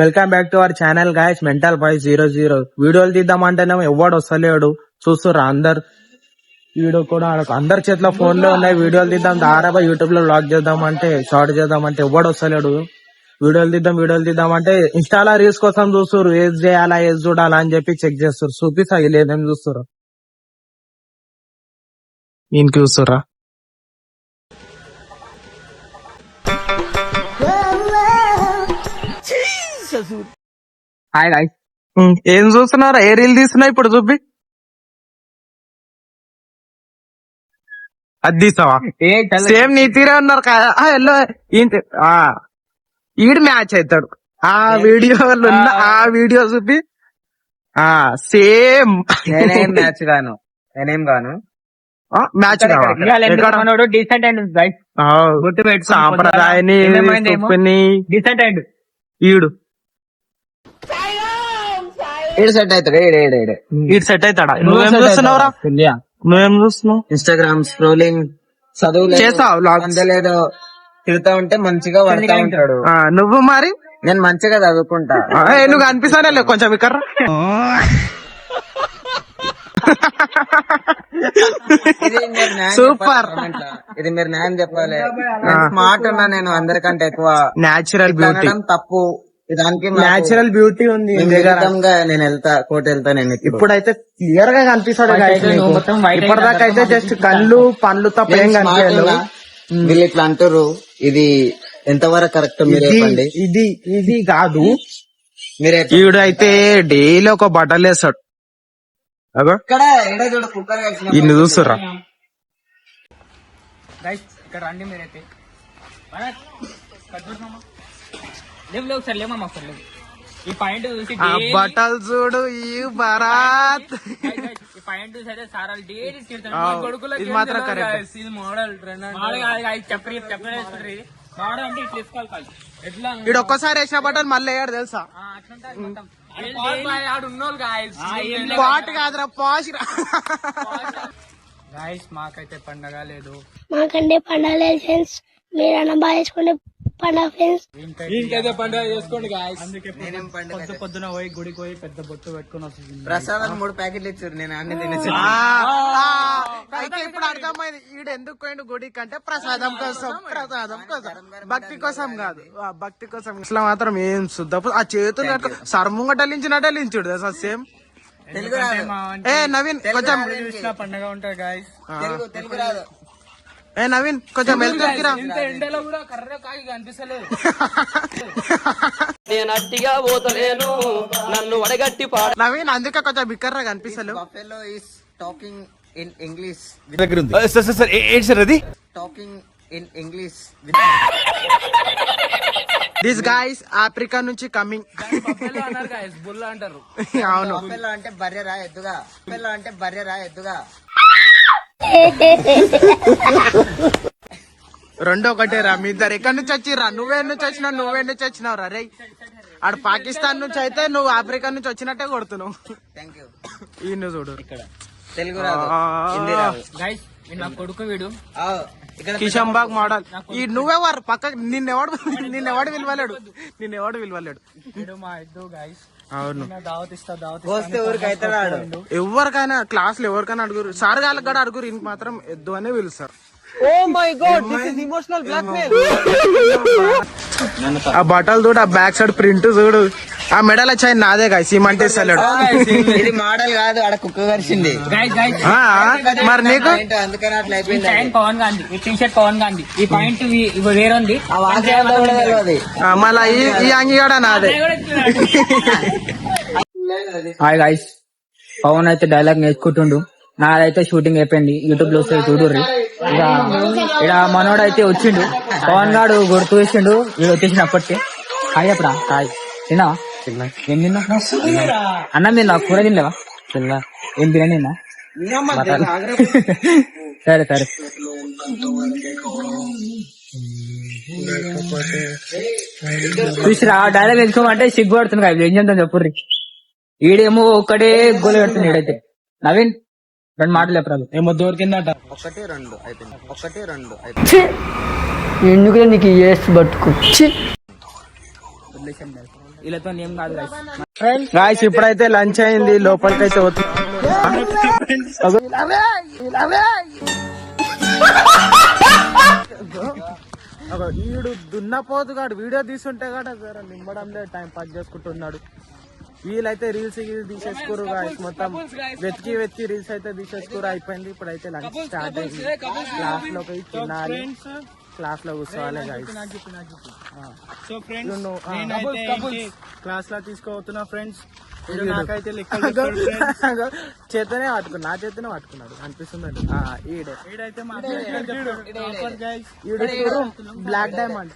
Welcome back to our channel guys mental boys 00 వీడియోలు తీద్దామంటేనేమో ఎవడు వస్తలేడు చూస్తురా అందరు వీడియో కూడా అందరి చేతిలో ఫోన్లో ఉన్నాయి. వీడియోలు తీద్దాం దారాబా యూట్యూబ్ లో వ్లాగ్ చేద్దామంటే షార్ట్ చేద్దామంటే ఎవడు వస్తలేడు. వీడియోలు తీద్దాం అంటే ఇన్స్టాలో రీల్స్ కోసం చూస్తున్నారు. ఏది చేయాలా ఏది చూడాలా అని చెప్పి చెక్ చేస్తారు. చూపిస్తా లేదేం చూస్తురా ఈయనకి చూస్తురా. హాయ్ గాయ్స్, ఏం చూస్తున్నారా? ఏ రీల్ తీస్తున్నా ఇప్పుడు చూపి. అది తీసావా? సేమ్ నీ తీరే ఉన్నారు కదా. ఎల్లో ఈడు మ్యాచ్ అవుతాడు ఆ వీడియోలో ఉన్న ఆ వీడియో చూపి. సేమ్ నేనేం మ్యాచ్ గాను మ్యాచ్ డీసెంట్ అండ్ గైస్ సాంప్రదాయాన్ని డీసెంట్ అండ్ ఈడు సెట్ అవుతాడు. ఈడు సెట్ అవుతాడా? నువ్వేం చూస్తున్నావురా? నువ్వేం చూస్తున్నావు? ఇన్స్టాగ్రామ్ స్క్రోలింగ్, చదువు చేస్తావు లేదో తిరుగుతా ఉంటే మంచిగా పడతా ఉంటాడు. నువ్వు మరి నేను మంచిగా చదువుకుంటా. నువ్వు అనిపిస్తానే కొంచెం ఇక్కడ సూపర్. ఇది మీరు న్యాయం చెప్పాలి. స్మార్ట్ ఉన్నా నేను అందరికంటే ఎక్కువ. న్యాచురల్ బ్యూటీ తప్పు. దానికి న్యాచురల్ బ్యూటీ ఉంది. నేను వెళ్తా కోట వెళ్తా. నేను ఇప్పుడైతే క్లియర్ గా కనిపిస్తాడు. ఇప్పటిదాకా అయితే జస్ట్ కళ్ళు పండ్లు తప్ప ఏం కనిపించలేదు. వీళ్ళు ఇట్లా అంటారు. ఇది ఎంతవరకు కరెక్ట్ మీరు చెప్పండి. ఇది కాదు. మీరే ఈడు అయితే డైలీ ఒక బట్టలు వేస్తాడు. ఇన్ని చూస్తురా ఇక్కడ రండి మీరైతే. ఈ పాయింట్ బట్టలు చూడు. ఈ భరత్ ఈ పాయింట్ చూసి అయితే సార్ డైలీ ఇది మాత్రం కరెక్ట్. ఇది మోడల్ చెప్పండి మోడల్ అంటే ఇట్లా వేసుకోవాలి. ఎట్లా ఇడు ఒక్కసారి వేసిన బట్టలు మళ్ళీ వేయడు తెలుసా? పాట్ కాదురా పాష్. గాయ్స్ మాకైతే పండగ లేదు. మాకంటే పండగ లేదు ఫ్రెండ్స్. మీరన్నా బాగా చేసుకునే పండగ ఫ్రెండ్స్. ఇంకైతే పండుగ చేసుకోండి గాయ్స్. పొద్దున పోయి గుడికి పోయి పెద్ద బొట్టు పెట్టుకుని వస్తుంది. ప్రసాదాలు 3 ప్యాకెట్లు ఇచ్చారు. నేను అన్ని తినేసి అయితే ఇప్పుడు అర్థమైంది ఈడు ఎందుకు పోయిండు గుడికి అంటే ప్రసాదం కోసం భక్తి కోసం కాదు. భక్తి కోసం. ఇట్లా మాత్రం ఏం శుద్ధ ఆ చేతులు సర్ముంగటలించినట్టు సార్ సేమ్. నవీన్ కొంచెం పండుగ ఉంటాయి గాయ్స్. తెలుగు రాదు. నవీన్ కొంచెం వెళ్తురా. ఎండలో కూడా కర్ర కాగి కనిపిస్తలేదు. నేను అట్టిగా పోతలేను నన్ను వడగట్టి పాడ. నవీన్ అందుకే కొంచెం బిక్కర్రా కనిపిస్తలేవు. Buffalo is talking in English. Sir ఏంటి సార్ అది? Talking in English. This guys Africa నుంచి కమింగ్. బుల్ల అంటారు. అవును. Buffalo అంటే బర్రెరా ఎద్దుగా. రెండో ఒకటే రా. మీ ఇద్దరు ఎక్కడి నుంచి వచ్చిర్రా? నువ్వే నుంచి వచ్చినావు రా రే. ఆడు పాకిస్తాన్ నుంచి అయితే నువ్వు ఆఫ్రికా నుంచి వచ్చినట్టే కొడుతున్నావు. Thank you. ఈయన చూడు ఇక్కడ తెలుగు రాదు, హిందీ రాదు. గైస్ నా కొడుకు వీడు కిషంబాగ్ మోడల్. ఈ నువ్వెవరు పక్కకి నిన్నెవడు విలువలేడు. మా ఎద్దు గైస్. అవును. వస్తే ఊరికైతే రాడు. ఎవరికైనా క్లాస్ లో ఎవరికైనా అడుగురు. సార్ గాళ్ళకి కూడా అడుగురు. ఇంక మాత్రం ఎద్దు అనే పిలుస్తారు. ఆ బట్టలు చూడు, ఆ బ్యాక్ సైడ్ ప్రింట్ చూడు, ఆ మెడల్ వచ్చాయి నాదే గాయ సీమంటే ఇస్తలేడు. ఇది మోడల్ కాదు, ఆడ కుక్క కరిచింది. మరి నీకు అందుకని అట్లా అయిపోయింది. పవన్ గాంధీ ఈ టీషర్ట్ పవన్ గాంధీ. ఈ పాయింట్ వేరే ఉంది. మళ్ళా ఈ అంగి కూడా నాదే. హాయ్ గాయ్స్, పవన్ అయితే డైలాగ్ నేర్చుకుంటుండు. నాదైతే షూటింగ్ అయిపోయింది. యూట్యూబ్ లో చూడుర్రి. ఇక మనోడైతే వచ్చిండు. పవన్ గాడు గుర్తు వేసిండు. వీడు వచ్చేసిండు అప్పటికే. హాయ్ అప్పుడా హాయ్. తిన్నా ఏం తిన్నా? అన్నం తిన్నా, కూర తినలేవా? తిన్నా. ఏం బిర్యానీ తిన్నా? సరే చూసిరా డైలాగ్ నేర్చుకోమంటే సిగ్గుపడుతుంది కదా. ఏం చేద్దాం చెప్పుర్రి. ఈడేమో ఒక్కడే గోలు పెడుతుంది. ఈడైతే నవీన్ 2 మాటలు చెప్పరాదు. ఏమో దొరికిందట. 1 2 అయిపోయింది. ఎందుకు నీకు ఏసు బతుకు వీళ్ళతో ఏం కాదు guys. గాయస్ ఇప్పుడైతే లంచ్ అయింది, లోపలికైతే ఈడు దున్నపోతుగాడు వీడియో తీసుంటే కాడ జర నిమ్మడం లేదు, టైం పాస్ చేసుకుంటున్నాడు. వీళ్ళైతే రీల్స్ తీసేసుకోరు గాయస్, మొత్తం వెతికి రీల్స్ అయితే తీసేసుకోరు. అయిపోయింది, ఇప్పుడైతే లంచ్ స్టార్ట్ అయింది. క్లాస్ లో పోయి తినాలి, క్లాస్ లో కూర్చోవాలి గాయస్. క్లాస్ లో తీసుకోబోతున్నా ఫ్రెండ్స్. నాకైతే చేతనే పట్టుకున్నా, నా చేతనే పట్టుకున్నాడు అనిపిస్తుందండి. ఈడైతే బ్లాక్ డైమండ్.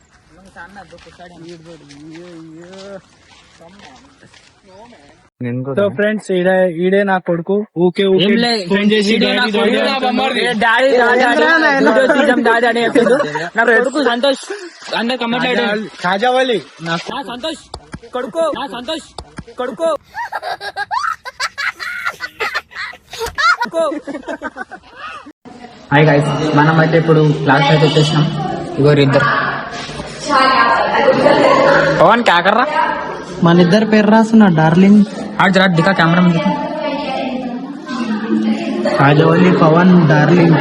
సో ఫ్రెండ్స్ ఈడే నా కొడుకు. ఊకే ఏం లే, వీడియో నా కొడుకు, ఏ డాడీ వీడియో తీద్దాం డాడీ అని చెప్పిండు. నా కొడుకు సంతోష్ అందరు కమెంట్ కాజావాలి సంతోష్ కొడుకు, సంతోష్ కొడుకు. హాయ్ గైస్, మనం అయితే ఇప్పుడు క్లాస్ అయితే వచ్చేసినాం. ఇగోరు ఇద్దరు. పవన్ క్యాకర్రా, మన ఇద్దరు పేరు రాస్తున్నా డార్లింగ్. ఆడు జరా దిక్కా కెమెరా ముందు. కాజవల్లి, పవన్, డార్లింగ్.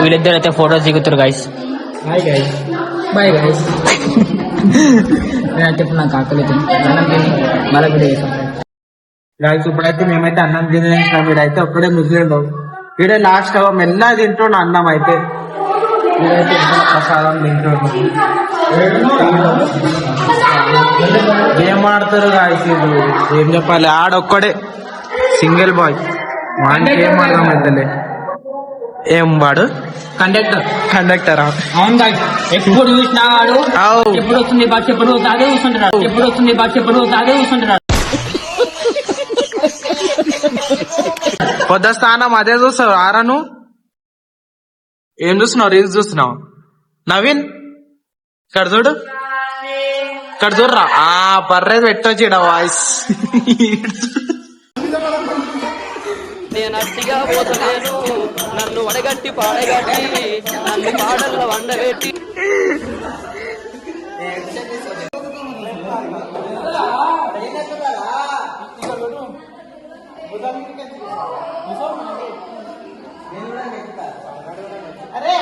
వీళ్ళిద్దరు అయితే ఫోటోస్ దిగుతారు గైస్. Bye guys. నేనైతే ఇప్పుడు నాకు ఆకలి మళ్ళీ వీడియో చేస్తాం. గాయస్ ఇప్పుడైతే మేమైతే అన్నం తినేసాం. వీడైతే ఒక్కడే మిగిలిండు, వీడే లాస్ట్ మెల్లగా తింటుండు అన్నం అయితే. వీడైతే ఎంతో ప్రసాదం తింటుండు. ఏం ఆడతారు గాయస్ వీళ్ళు, ఏం చెప్పాలి. ఆడొక్కడే సింగిల్ బాయ్, వానికి ఏం అర్థం అవుతలే. ఏం వాడు కండక్టర్. అవును గాయస్, ఎప్పుడు చూసినా వాడు ఎప్పుడు వస్తుంది బస్, ఎప్పుడు అదే కూర్చుంటున్నాడు, ఎప్పుడు వస్తుంది బస్, ఎప్పుడు అదే కూర్చుంటున్నాడు. పొద్దు స్థానం అదే చూస్తావు ఆరాను. ఏం చూస్తున్నావు, రీల్స్ చూస్తున్నావు. నవీన్ ఇక్కడ చూడు, ఇక్కడ చూడరా. పర్లేదు పెట్టొచ్చు వాయిస్. నేను అట్టిగా పోతలేను, నన్ను వడగట్టి పాడగట్టి, నన్ను పాడల్ల వండబెట్టి. అరే